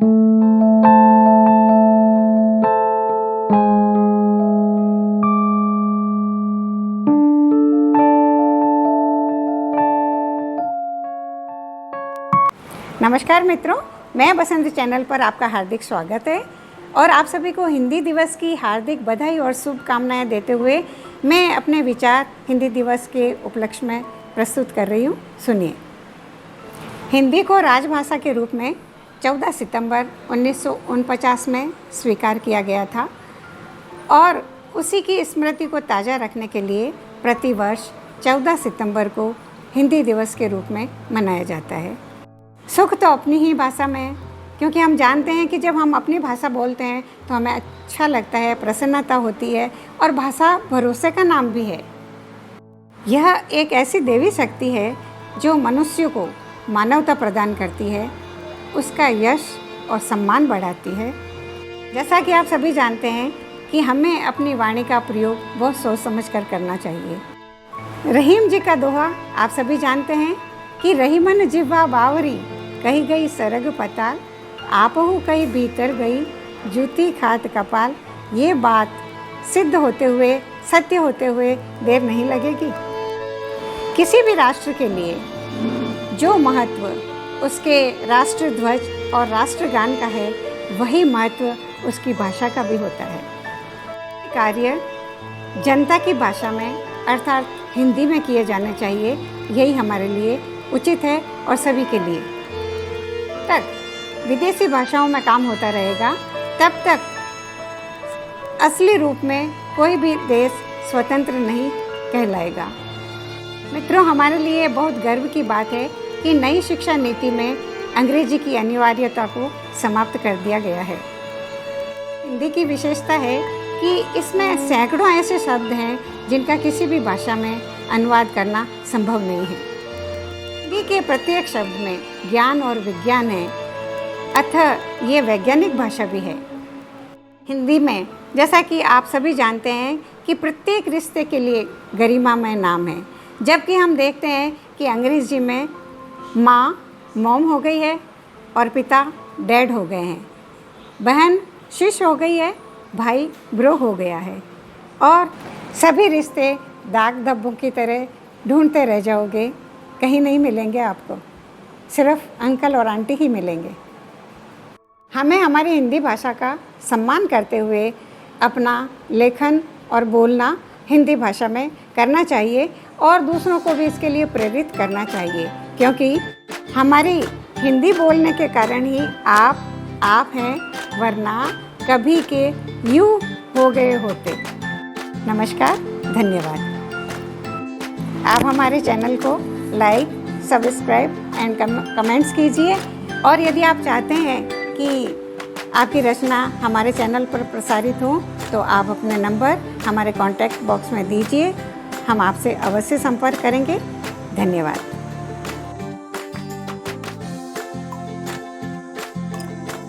नमस्कार मित्रों, मैं बसंत चैनल पर आपका हार्दिक स्वागत है और आप सभी को हिंदी दिवस की हार्दिक बधाई और शुभकामनाएं देते हुए मैं अपने विचार हिंदी दिवस के उपलक्ष्य में प्रस्तुत कर रही हूँ। सुनिए। हिंदी को राजभाषा के रूप में 14 सितंबर 1949 में स्वीकार किया गया था और उसी की स्मृति को ताज़ा रखने के लिए प्रतिवर्ष 14 सितंबर को हिंदी दिवस के रूप में मनाया जाता है। सुख तो अपनी ही भाषा में है, क्योंकि हम जानते हैं कि जब हम अपनी भाषा बोलते हैं तो हमें अच्छा लगता है, प्रसन्नता होती है और भाषा भरोसे का नाम भी है। यह एक ऐसी देवी शक्ति है जो मनुष्य को मानवता प्रदान करती है, उसका यश और सम्मान बढ़ाती है। जैसा कि आप सभी जानते हैं कि हमें अपनी वाणी का प्रयोग बहुत सोच समझ कर करना चाहिए। रहीम जी का दोहा आप सभी जानते हैं कि रहीमन जिह्वा बावरी कही गई सरग पताल, आपहु कही भीतर गई जूती खात कपाल। ये बात सिद्ध होते हुए, सत्य होते हुए देर नहीं लगेगी। किसी भी राष्ट्र के लिए जो महत्व उसके राष्ट्र ध्वज और राष्ट्रगान का है, वही महत्व उसकी भाषा का भी होता है। कार्य जनता की भाषा में अर्थात हिंदी में किए जाने चाहिए, यही हमारे लिए उचित है और सभी के लिए। तक विदेशी भाषाओं में काम होता रहेगा, तब तक असली रूप में कोई भी देश स्वतंत्र नहीं कहलाएगा। मित्रों, हमारे लिए बहुत गर्व की बात है कि नई शिक्षा नीति में अंग्रेजी की अनिवार्यता को समाप्त कर दिया गया है। हिंदी की विशेषता है कि इसमें सैकड़ों ऐसे शब्द हैं जिनका किसी भी भाषा में अनुवाद करना संभव नहीं है। हिंदी के प्रत्येक शब्द में ज्ञान और विज्ञान है, अतः ये वैज्ञानिक भाषा भी है। हिंदी में जैसा कि आप सभी जानते हैं कि प्रत्येक रिश्ते के लिए गरिमामय नाम है, जबकि हम देखते हैं कि अंग्रेजी में माँ मॉम हो गई है और पिता डैड हो गए हैं, बहन शिश हो गई है, भाई ब्रो हो गया है और सभी रिश्ते दाग धब्बों की तरह ढूंढते रह जाओगे, कहीं नहीं मिलेंगे आपको, सिर्फ अंकल और आंटी ही मिलेंगे। हमें हमारी हिंदी भाषा का सम्मान करते हुए अपना लेखन और बोलना हिंदी भाषा में करना चाहिए और दूसरों को भी इसके लिए प्रेरित करना चाहिए, क्योंकि हमारी हिंदी बोलने के कारण ही आप हैं, वरना कभी के यूँ हो गए होते। नमस्कार, धन्यवाद। आप हमारे चैनल को लाइक, सब्सक्राइब एंड कमेंट्स कीजिए और यदि आप चाहते हैं कि आपकी रचना हमारे चैनल पर प्रसारित हो तो आप अपने नंबर हमारे कॉन्टैक्ट बॉक्स में दीजिए, हम आपसे अवश्य संपर्क करेंगे। धन्यवाद।